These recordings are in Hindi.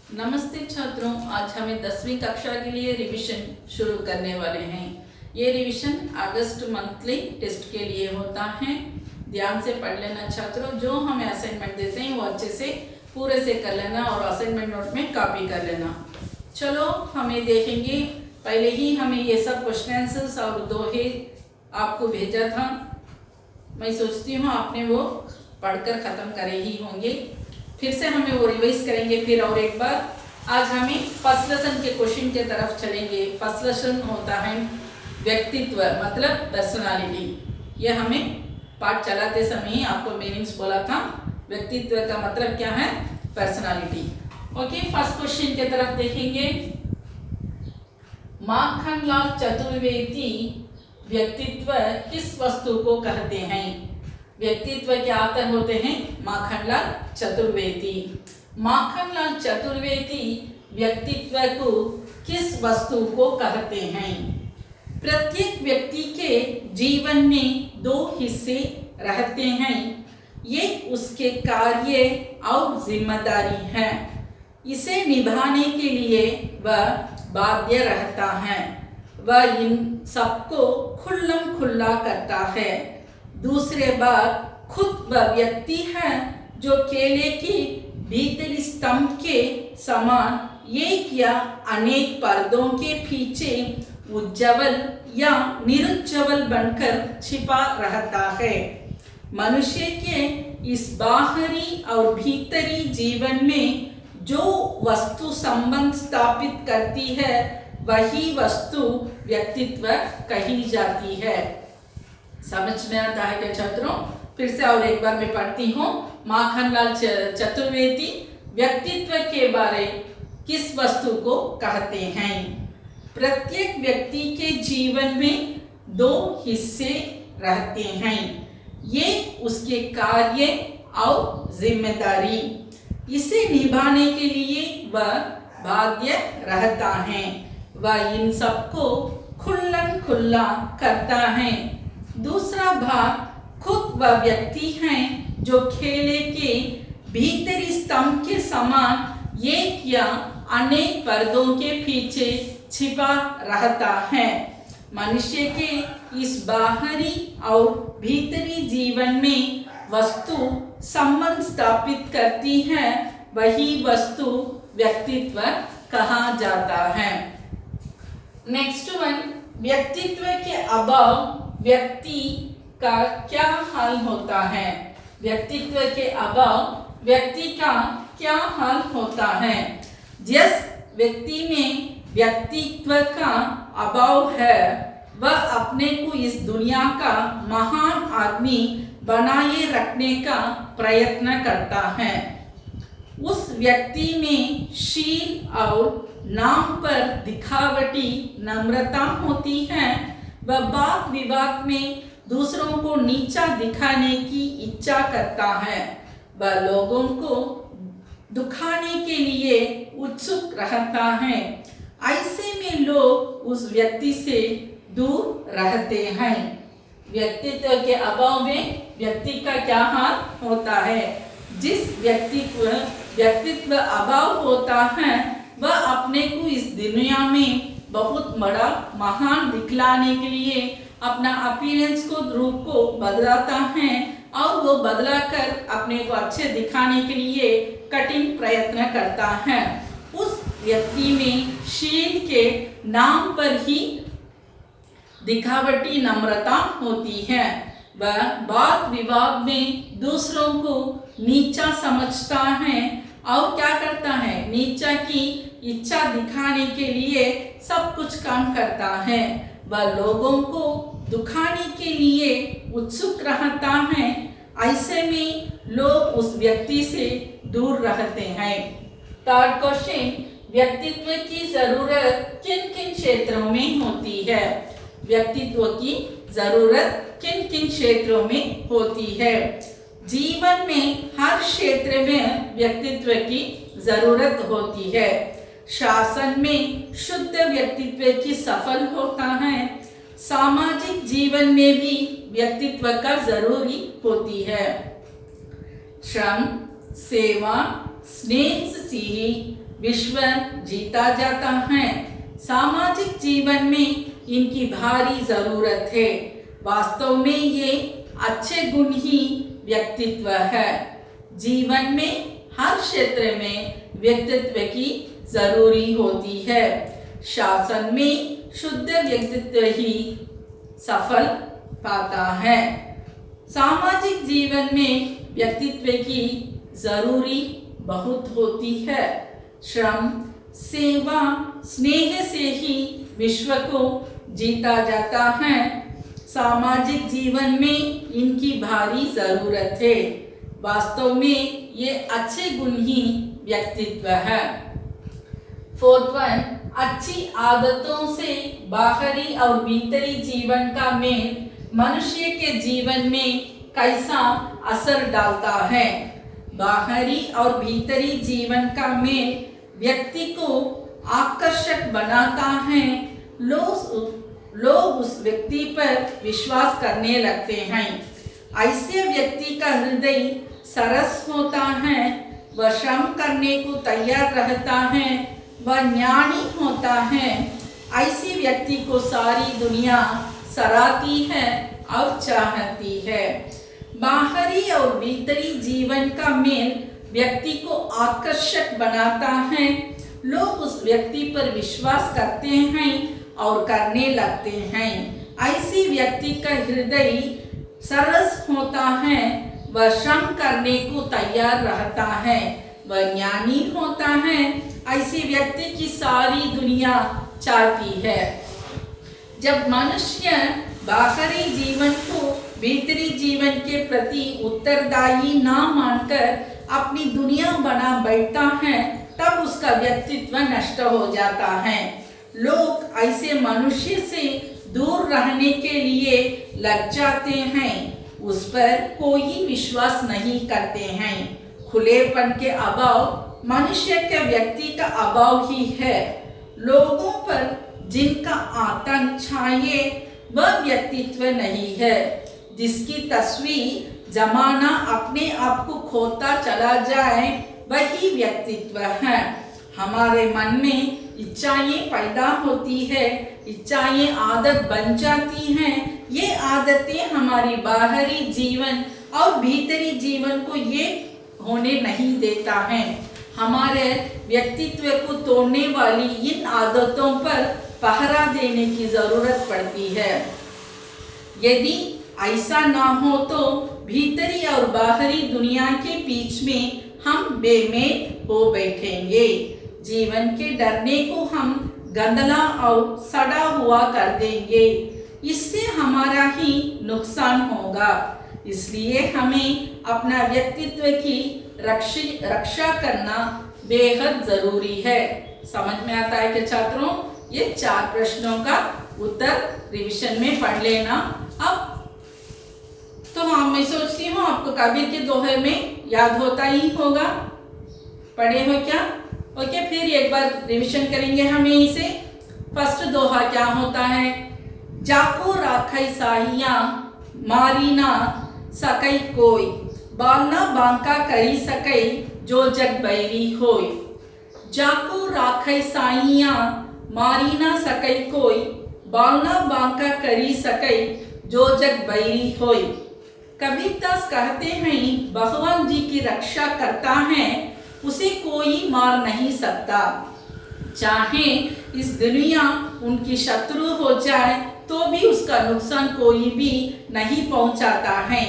नमस्ते छात्रों, आज हमें 10वीं कक्षा के लिए रिवीजन शुरू करने वाले हैं। ये रिवीजन अगस्त मंथली टेस्ट के लिए होता है। ध्यान से पढ़ लेना छात्रों। जो हमें असाइनमेंट देते हैं वो अच्छे से पूरे से कर लेना और असाइनमेंट नोट में कॉपी कर लेना। चलो हमें देखेंगे। पहले ही हमें ये सब क्वेश्चन आंसर्स और दोहे आपको भेजा था। मैं सोचती हूँ आपने वो पढ़कर ख़त्म करे ही होंगे। फिर से हमें वो रिवाइज करेंगे फिर और एक बार। आज हमें फर्स्ट लेसन के क्वेश्चन के तरफ चलेंगे। फर्स्ट लेसन होता है व्यक्तित्व, मतलब पर्सनालिटी। ये हमें पाठ चलाते समय ही आपको मीनिंग्स बोला था। व्यक्तित्व का मतलब क्या है? पर्सनालिटी। ओके, फर्स्ट क्वेश्चन के तरफ देखेंगे। माखनलाल चतुर्वेदी व्यक्तित्व किस वस्तु को कहते हैं? व्यक्तित्व के आतर होते हैं माखनलाल चतुर्वेदी। माखनलाल चतुर्वेदी व्यक्तित्व को किस वस्तु को कहते हैं? प्रत्येक व्यक्ति के जीवन में दो हिस्से रहते हैं। ये उसके कार्य और जिम्मेदारी है। इसे निभाने के लिए वह बाध्य रहता है। वह इन सबको खुल्लम खुल्ला करता है। दूसरे बात, खुद वह व्यक्ति है जो केले की भीतरी स्तंभ के समान एक या अनेक पर्दों के पीछे उज्जवल या निरुज्जवल बनकर छिपा रहता है। मनुष्य के इस बाहरी और भीतरी जीवन में जो वस्तु संबंध स्थापित करती है वही वस्तु व्यक्तित्व कही जाती है। समझ में आता है क्या छात्रों? फिर से और एक बार मैं पढ़ती हूँ। माखनलाल चतुर्वेदी व्यक्तित्व के बारे किस वस्तु को कहते हैं? प्रत्येक व्यक्ति के जीवन में दो हिस्से रहते हैं। ये उसके कार्य और जिम्मेदारी। इसे निभाने के लिए वह बाध्य रहता है। वह इन सबको खुल्लम खुल्ला करता है। दूसरा भाग, खुद वह व्यक्ति है जो केले के भीतरी स्तंभ के समान एक या अनेक पर्दों के पीछे छिपा रहता है। मनुष्य के इस बाहरी और भीतरी जीवन में वस्तु संबंध स्थापित करती है वही वस्तु व्यक्तित्व कहा जाता है। नेक्स्ट वन, व्यक्तित्व के अभाव व्यक्ति का क्या हाल होता है? व्यक्तित्व के अभाव व्यक्ति का क्या हाल होता है? जिस व्यक्ति में व्यक्तित्व का अभाव है वह अपने को इस दुनिया का महान आदमी बनाए रखने का प्रयत्न करता है। उस व्यक्ति में शील और नाम पर दिखावटी नम्रता होती है। वह बात विवाद में दूसरों को नीचा दिखाने की इच्छा करता है। वह लोगों को दुखाने के लिए उत्सुक रहता है। ऐसे में लोग उस व्यक्ति से दूर रहते हैं। व्यक्तित्व के अभाव में व्यक्ति का क्या हाल होता है? जिस व्यक्तित्व अभाव होता है वह अपने को इस दुनिया में बहुत बड़ा महान दिखलाने के लिए अपना अपीयरेंस को, रूप को बदलाता है और वो बदला कर अपने को अच्छे दिखाने के लिए कठिन प्रयत्न करता है। उस व्यक्ति में शील के नाम पर ही दिखावटी नम्रता होती है। वह वाद विवाद में दूसरों को नीचा समझता है और क्या करता है? नीचा की इच्छा दिखाने के लिए सब कुछ काम करता है। वह लोगों को दुखाने के लिए उत्सुक रहता है। ऐसे में लोग उस व्यक्ति से दूर रहते हैं। थर्ड क्वेश्चन, व्यक्तित्व की जरूरत किन किन क्षेत्रों में होती है? व्यक्तित्व की जरूरत किन किन क्षेत्रों में होती है? जीवन में हर क्षेत्र में व्यक्तित्व की जरूरत होती है। शासन में शुद्ध व्यक्तित्व की सफल होता है। सामाजिक जीवन में भी व्यक्तित्व का जरूरी होती है। श्रम, सेवा, स्नेह से ही विश्व जीता जाता है। सामाजिक जीवन में इनकी भारी जरूरत है। वास्तव में ये अच्छे गुण ही व्यक्तित्व है। जीवन में हर क्षेत्र में व्यक्तित्व की जरूरी होती है। शासन में शुद्ध व्यक्तित्व ही सफल पाता है। सामाजिक जीवन में व्यक्तित्व की जरूरी बहुत होती है। श्रम, सेवा, स्नेह से ही विश्व को जीता जाता है। सामाजिक जीवन में इनकी भारी जरूरत है। वास्तव में ये अच्छे गुण ही व्यक्तित्व है। फोर्थ वन, अच्छी आदतों से बाहरी और भीतरी जीवन का मेल मनुष्य के जीवन में कैसा असर डालता है। बाहरी और भीतरी जीवन का मेल व्यक्ति को आकर्षक बनाता है। लोग उस व्यक्ति पर विश्वास करने लगते हैं। ऐसे व्यक्ति का हृदय सरस होता है। वह श्रम करने को तैयार रहता है। वह ज्ञानी होता है। ऐसे व्यक्ति को सारी दुनिया सराहती है और चाहती है। बाहरी और भीतरी जीवन का मेल व्यक्ति को आकर्षक बनाता है। लोग उस व्यक्ति पर विश्वास करते हैं और करने लगते हैं। ऐसी व्यक्ति का हृदय सरस होता है। वह श्रम करने को तैयार रहता है। वह ज्ञानी होता है। ऐसी व्यक्ति की सारी दुनिया चाहती है। जब मनुष्य बाहरी जीवन को भीतरी जीवन के प्रति उत्तरदायी ना मानकर अपनी दुनिया बना बैठता है, तब उसका व्यक्तित्व नष्ट हो जाता है। लोग ऐसे मनुष्य से दूर रहने के लिए लग जाते हैं। उस पर कोई विश्वास नहीं करते हैं। खुलेपन के अभाव मनुष्य के व्यक्ति का अभाव ही है। लोगों पर जिनका आतंक छाए वह व्यक्तित्व नहीं है। जिसकी तस्वीर जमाना अपने आप को खोता चला जाए वही व्यक्तित्व है। हमारे मन में इच्छाएं पैदा होती है। इच्छाएं आदत बन जाती हैं। ये आदतें हमारी बाहरी जीवन और भीतरी जीवन को ये होने नहीं देता है। हमारे व्यक्तित्व को तोड़ने वाली इन आदतों पर पहरा देने की जरूरत पड़ती है। यदि ऐसा ना हो तो भीतरी और बाहरी दुनिया के बीच में हम बेमेल हो बैठेंगे। जीवन के डरने को हम गंदला और सड़ा हुआ कर देंगे। इससे हमारा ही नुकसान होगा। इसलिए हमें अपना व्यक्तित्व की रक्षा करना बेहद जरूरी है। समझ में आता है कि छात्रों, ये 4 प्रश्नों का उत्तर रिवीजन में पढ़ लेना। अब तो हाँ, मैं सोचती हूँ आपको कबीर के दोहे में याद होता ही होगा। पढ़े हो क्या? ओके, फिर एक बार रिवीजन करेंगे हम यहीं से। फर्स्ट दोहा क्या होता है? जाको राखई साहिया मारी ना सकई कोई, बालना बांका करी सकई जो जग बैरी होय। जाको राखई साहिया मारी ना सकई कोई, बालना बांका करी सकई जो जग बैरी होय। कबीरदास कहते हैं भगवान जी की रक्षा करता है उसे कोई मार नहीं सकता। चाहे इस दुनिया उनकी शत्रु हो जाए तो भी उसका नुकसान कोई भी नहीं पहुंचाता है।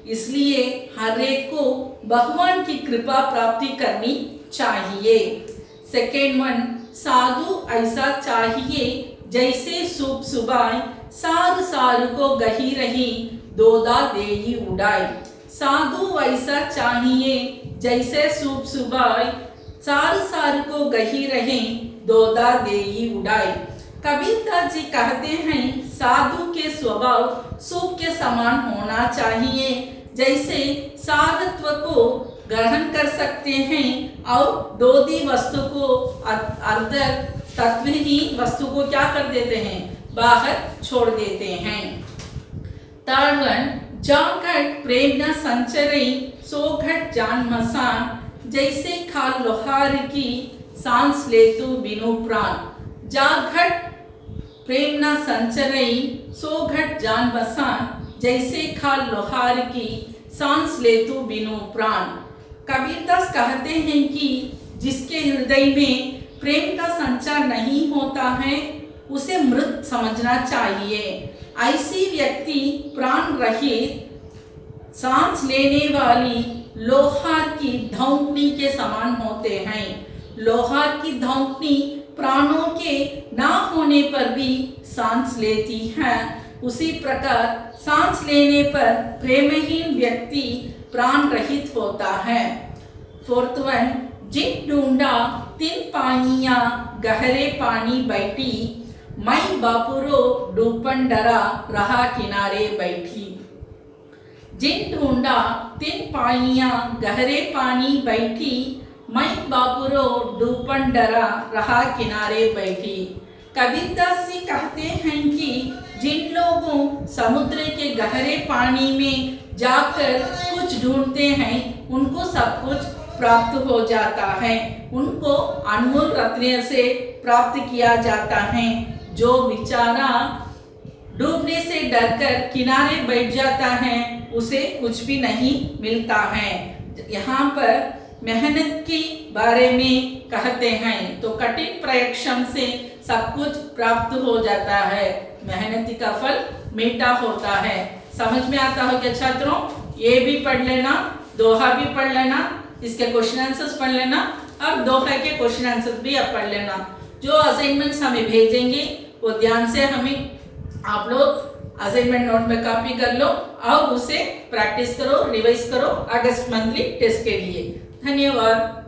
इसलिए हर एक को भगवान की कृपा प्राप्ति करनी चाहिए। सेकेंड वन, साधु ऐसा चाहिए जैसे सूप सुबाई, सार सार को गही रही दोदा देई उड़ाई। साधु ऐसा चाहिए जैसे सूप सुबाई, सार सार को गही रहे दोदा देई उड़ाई। कबीरदास जी कहते हैं साधु के स्वभाव सूप के समान होना चाहिए। जैसे सारत्व को ग्रहण कर सकते हैं और दोदी वस्तु को अर्ध तत्वहीन वस्तु को क्या कर देते हैं? बाहर छोड़ देते हैं। थर्ड वन, जाघट प्रेम न संचरई सो घट जान मसान, जैसे खाल लोहार की सांस लेतु बिनु प्राण। जाघट प्रेम न संचरई सो घट जान बसान, जैसे खाल लोहार की सांस लेतु बिनु प्राण। कबीरदास कहते हैं कि जिसके हृदय में प्रेम का संचार नहीं होता है उसे मृत समझना चाहिए। ऐसी व्यक्ति प्राण रहित सांस लेने वाली लोहार की धौंकनी के समान होते हैं। लोहार की धौंकनी प्राणों के ना होने पर भी सांस लेती है, उसी प्रकार सांस लेने पर प्रेमहीन व्यक्ति प्राण रहित होता है। फोर्थ वन, जिन ढूंढा तिन पानिया गहरे पानी बैठी, मैं बापुरो डूबन डरा रहा किनारे बैठी। जिन ढूंढा तिन पानिया गहरे पानी बैठी, मैं बापुरो डूबन डरा रहा किनारे बैठी। कबीरदास जी कहते हैं कि जिन लोगों समुद्र के गहरे पानी में जाकर कुछ ढूंढते हैं उनको सब कुछ प्राप्त हो जाता है, उनको अनमोल रत्न से प्राप्त किया जाता है। जो बेचारा डूबने से डरकर किनारे बैठ जाता है उसे कुछ भी नहीं मिलता है। यहाँ पर मेहनत के बारे में कहते हैं तो कठिन परिश्रम से सब कुछ प्राप्त हो जाता है, मेहनती का फल मीठा होता है। समझ में आता हो क्या छात्रों? ये भी पढ़ लेना, दोहा भी पढ़ लेना, इसके क्वेश्चन आंसर्स पढ़ लेना और दोहा के क्वेश्चन आंसर भी आप पढ़ लेना। जो असाइनमेंट्स हमें भेजेंगे वो ध्यान से हमें आप लोग असाइनमेंट नोट में कॉपी कर लो और उसे प्रैक्टिस करो, रिवाइज करो अगस्त मंथली टेस्ट के लिए। धन्यवाद।